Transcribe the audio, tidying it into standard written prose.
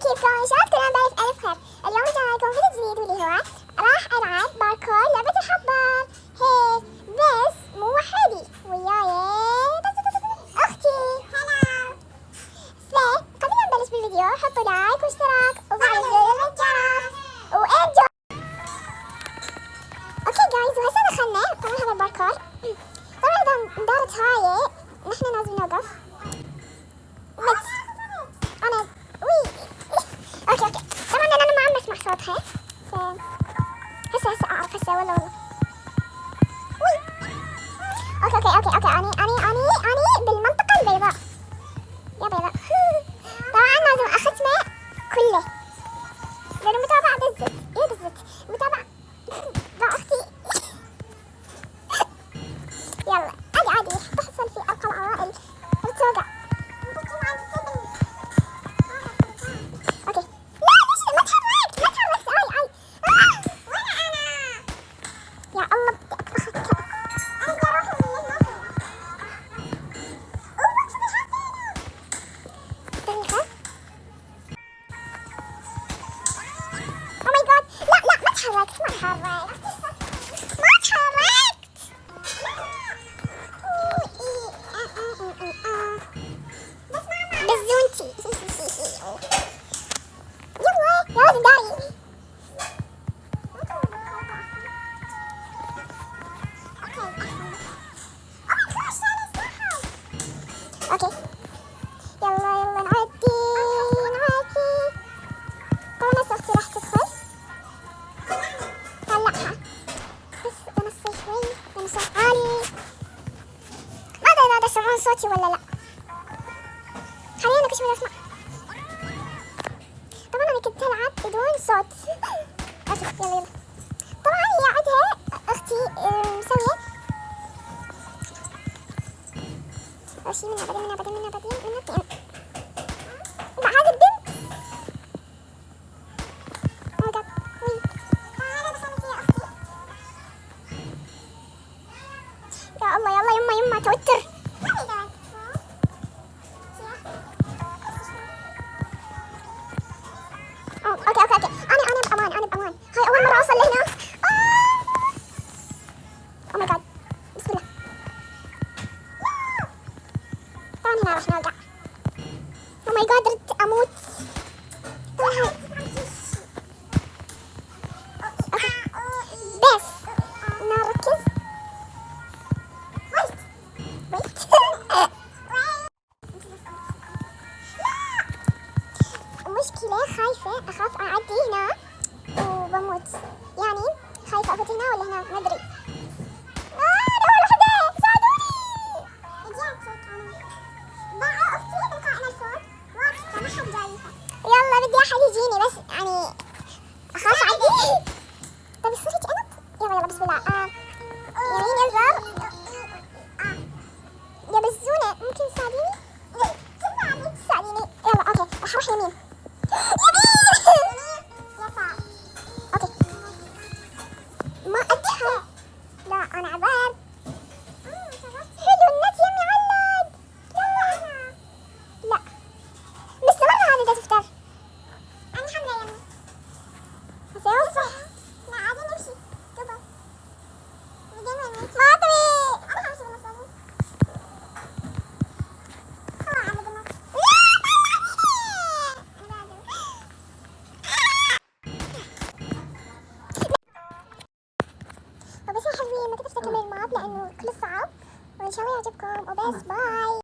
كيفكم؟ شلونكم؟ انا بألف ألف خير. اليوم جاي لكم فيديو جديد واللي هو راح ألعب باركور لعبة الحبار. هي بس مو وحدي، وياي أختي. هلا. قبل ما نبلش بالفيديو حطوا لايك واشتراك وفعلوا زر الجرس وانجو. اوكي جايز، وهسه دخلنا طبعا هذا الباركور. طبعا اذا دارت هاي نحن لازم نوقف. بس انا اوكي طبعا انا ما عم بسمع صوتها. هسه اعرف هسه والله اوكي اني بالمنطقة البيضاء يا بيضاء. طبعا لازم اختمه كله لانه متابعة بالزت. ايه بالزت متابعة مع اختي. يلا عادي تحصل في ارقام عوائل بتوقع. اوكي لا ليش ما تحركت اي وين انا يا الله بدي اطبخك. بزونتي يلا يا داري. اوكي يلا نعدي. طبعا هسه اختي راح تدخل طلعها، بس بنصي شوي بنصوت عالي. ما ادري اذا تسمعون صوتي ولا لا. خلينا كل اسمع. طبعا انا كنت العب بدون صوت. اوكي يلا طبعا هي عندها اختي مسويه شي منها بعدين بعد البنت. يا الله يلا يما توتر. اوكي انا بامان. هاي اول مره اوصل لهنا. او ماي جاد بسم الله. طبعا هنا راح نرجع. او ماي جاد ردت اموت. طبعا هاي بس نركز. ويت مشكلة خايفة أخاف أعدي هنا وبموت. يعني خايفة أفوت هنا ولا هنا ما أدري. أول وحدة ساعدوني. يلا بدي أحد يجيني بس يعني أخاف أعدي. طب يصير هيك أنط. يلا بسم الله. يمين يسار يا بزونة ممكن تساعديني؟ تساعديني يلا اوكي راح اروح يمين. اوكي ما اتحرك. لا انا عبال. حلو النت يمي علق. يلا لا مستمرة هذا دفتر. انا حملة يمي هسه يوصل. لا عادي نمشي قبل ما ادري. انا حمشي بالنص. وبس يا حلوين ما تنسوا تكملوا الماب لانه كل صعب، وان شاء الله يعجبكم وبس باي.